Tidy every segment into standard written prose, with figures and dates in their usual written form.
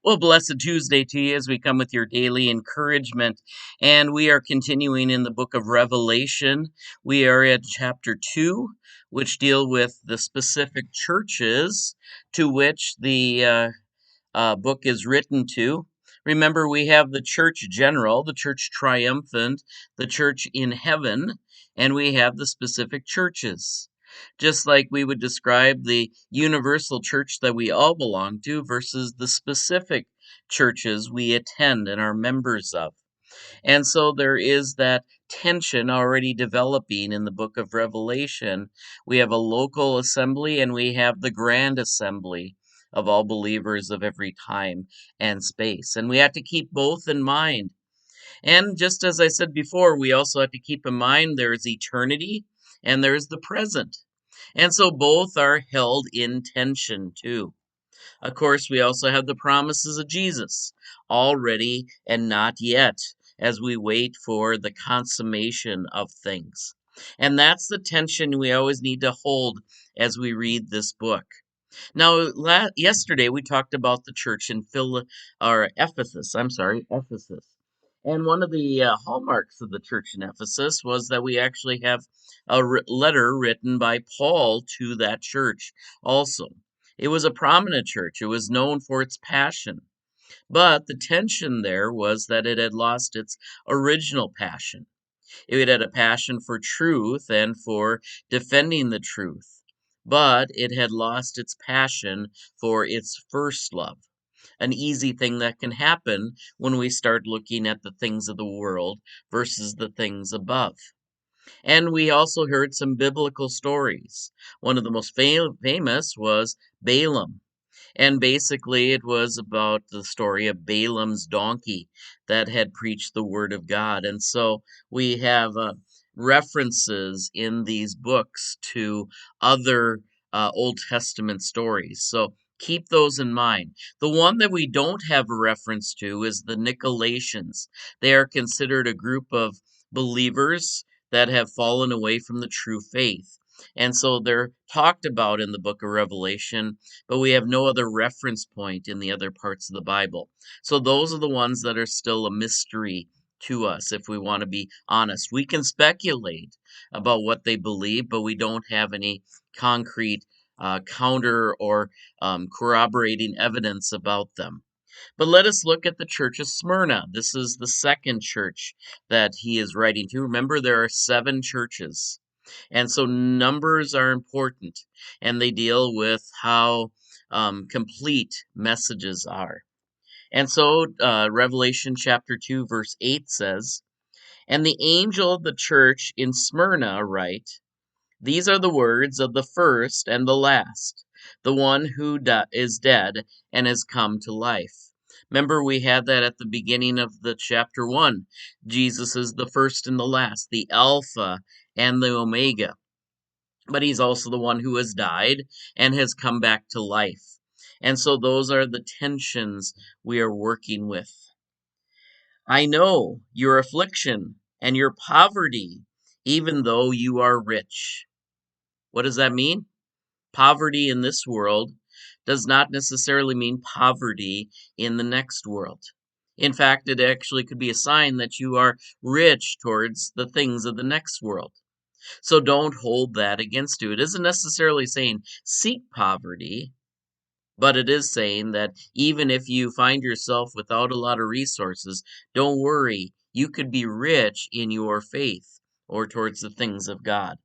Well, blessed Tuesday to you as we come with your daily encouragement. And we are continuing in the book of Revelation. We are at chapter 2, which deal with the specific churches to which the book is written to. Remember, we have the church general, the church triumphant, the church in heaven, and we have the specific churches. Just like we would describe the universal church that we all belong to versus the specific churches we attend and are members of. And so there is that tension already developing in the book of Revelation. We have a local assembly and we have the grand assembly of all believers of every time and space. And we have to keep both in mind. And just as I said before, we also have to keep in mind there is eternity and there is the present. And so both are held in tension too. Of course, we also have the promises of Jesus, already and not yet, as we wait for the consummation of things. And that's the tension we always need to hold as we read this book. Now, yesterday we talked about the church in Ephesus. Ephesus. And one of the hallmarks of the church in Ephesus was that we actually have a letter written by Paul to that church also. It was a prominent church. It was known for its passion. But the tension there was that it had lost its original passion. It had a passion for truth and for defending the truth. But it had lost its passion for its first love. An easy thing that can happen when we start looking at the things of the world versus the things above. And we also heard some biblical stories. One of the most famous was Balaam. And basically, it was about the story of Balaam's donkey that had preached the word of God. And so we have references in these books to other Old Testament stories. So keep those in mind. The one that we don't have a reference to is the Nicolaitans. They are considered a group of believers that have fallen away from the true faith. And so they're talked about in the book of Revelation, but we have no other reference point in the other parts of the Bible. So those are the ones that are still a mystery to us, if we want to be honest. We can speculate about what they believe, but we don't have any concrete counter or corroborating evidence about them. But let us look at the church of Smyrna. This is the second church that he is writing to. Remember, there are 7 churches. And so numbers are important, and they deal with how complete messages are. And so Revelation chapter 2, verse 8 says, "And the angel of the church in Smyrna write, these are the words of the first and the last, the one who is dead and has come to life." Remember, we had that at the beginning of the chapter 1. Jesus is the first and the last, the Alpha and the Omega. But he's also the one who has died and has come back to life. And so those are the tensions we are working with. "I know your affliction and your poverty, even though you are rich." What does that mean? Poverty in this world does not necessarily mean poverty in the next world. In fact, it actually could be a sign that you are rich towards the things of the next world. So don't hold that against you. It isn't necessarily saying seek poverty, but it is saying that even if you find yourself without a lot of resources, don't worry. You could be rich in your faith or towards the things of God.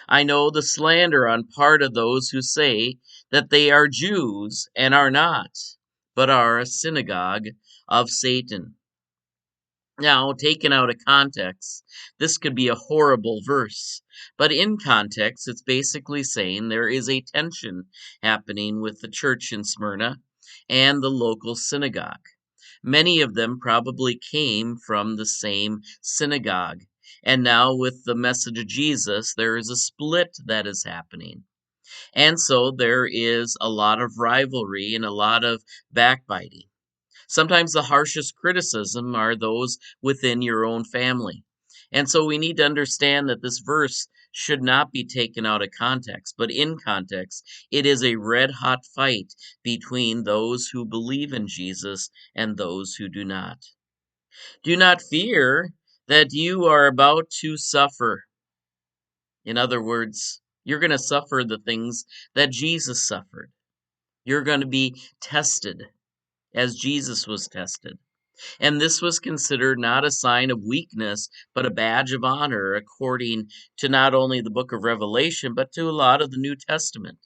"I know the slander on part of those who say that they are Jews and are not, but are a synagogue of Satan." Now, taken out of context, this could be a horrible verse. But in context, it's basically saying there is a tension happening with the church in Smyrna and the local synagogue. Many of them probably came from the same synagogue. And now, with the message of Jesus, there is a split that is happening. And so there is a lot of rivalry and a lot of backbiting. Sometimes the harshest criticism are those within your own family. And so we need to understand that this verse should not be taken out of context, but in context, it is a red hot fight between those who believe in Jesus and those who do not. Do not fear that you are about to suffer. In other words, you're going to suffer the things that Jesus suffered. You're going to be tested as Jesus was tested. And this was considered not a sign of weakness, but a badge of honor, according to not only the book of Revelation, but to a lot of the New Testament.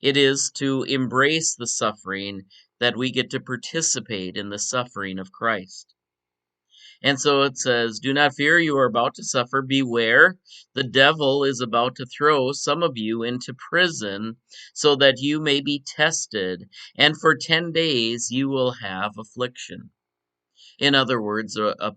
It is to embrace the suffering that we get to participate in the suffering of Christ. And so it says, do not fear, you are about to suffer. Beware, the devil is about to throw some of you into prison so that you may be tested. And for 10 days you will have affliction. In other words, a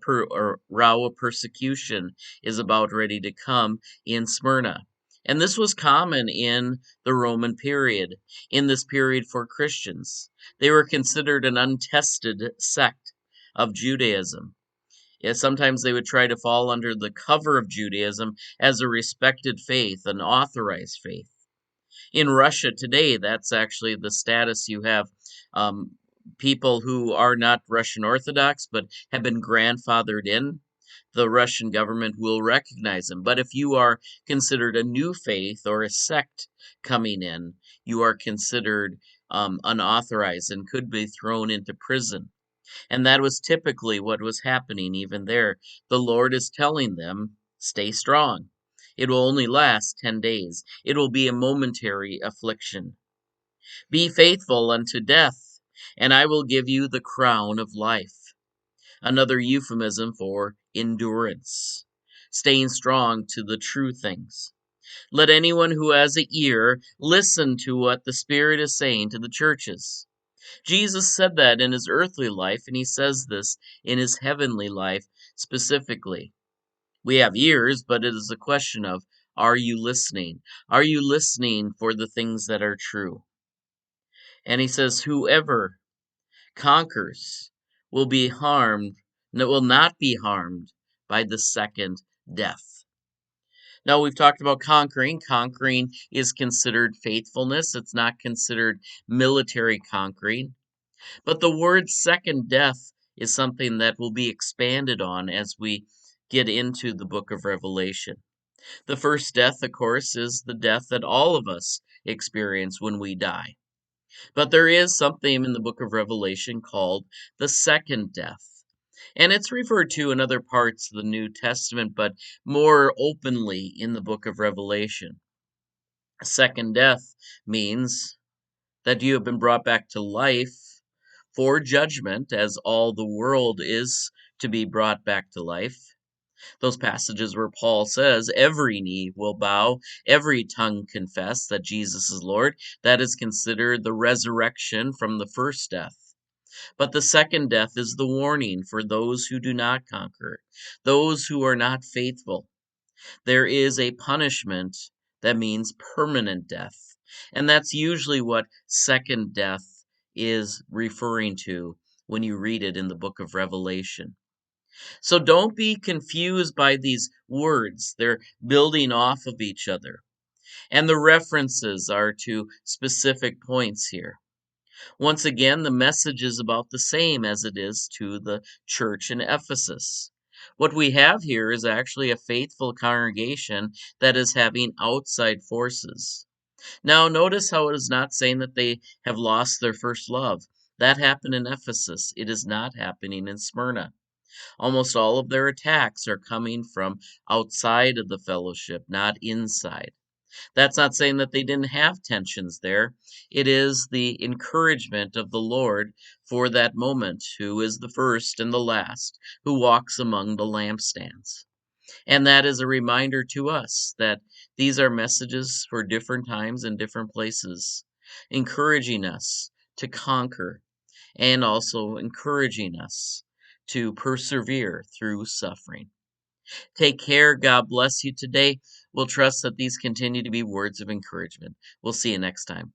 row of persecution is about ready to come in Smyrna. And this was common in the Roman period, in this period for Christians. They were considered an untested sect of Judaism. Yeah, sometimes they would try to fall under the cover of Judaism as a respected faith, an authorized faith. In Russia today, that's actually the status you have. Um, People who are not Russian Orthodox but have been grandfathered in, the Russian government will recognize them. But if you are considered a new faith or a sect coming in, you are considered unauthorized and could be thrown into prison. And that was typically what was happening even there. The Lord is telling them, stay strong. It will only last 10 days. It will be a momentary affliction. Be faithful unto death, and I will give you the crown of life. Another euphemism for endurance. Staying strong to the true things. Let anyone who has an ear listen to what the Spirit is saying to the churches. Jesus said that in his earthly life, and he says this in his heavenly life specifically. We have ears, but it is a question of, are you listening? Are you listening for the things that are true? And he says, whoever conquers will be harmed, no, will not be harmed by the second death. Now, we've talked about conquering. Conquering is considered faithfulness. It's not considered military conquering. But the word second death is something that will be expanded on as we get into the book of Revelation. The first death, of course, is the death that all of us experience when we die. But there is something in the book of Revelation called the second death. And it's referred to in other parts of the New Testament, but more openly in the book of Revelation. Second death means that you have been brought back to life for judgment, as all the world is to be brought back to life. Those passages where Paul says, every knee will bow, every tongue confess that Jesus is Lord. That is considered the resurrection from the first death. But the second death is the warning for those who do not conquer, those who are not faithful. There is a punishment that means permanent death. And that's usually what second death is referring to when you read it in the book of Revelation. So don't be confused by these words. They're building off of each other. And the references are to specific points here. Once again, the message is about the same as it is to the church in Ephesus. What we have here is actually a faithful congregation that is having outside forces. Now, notice how it is not saying that they have lost their first love. That happened in Ephesus. It is not happening in Smyrna. Almost all of their attacks are coming from outside of the fellowship, not inside. That's not saying that they didn't have tensions there. It is the encouragement of the Lord for that moment, who is the first and the last, who walks among the lampstands. And that is a reminder to us that these are messages for different times and different places, encouraging us to conquer and also encouraging us to persevere through suffering. Take care. God bless you today. We'll trust that these continue to be words of encouragement. We'll see you next time.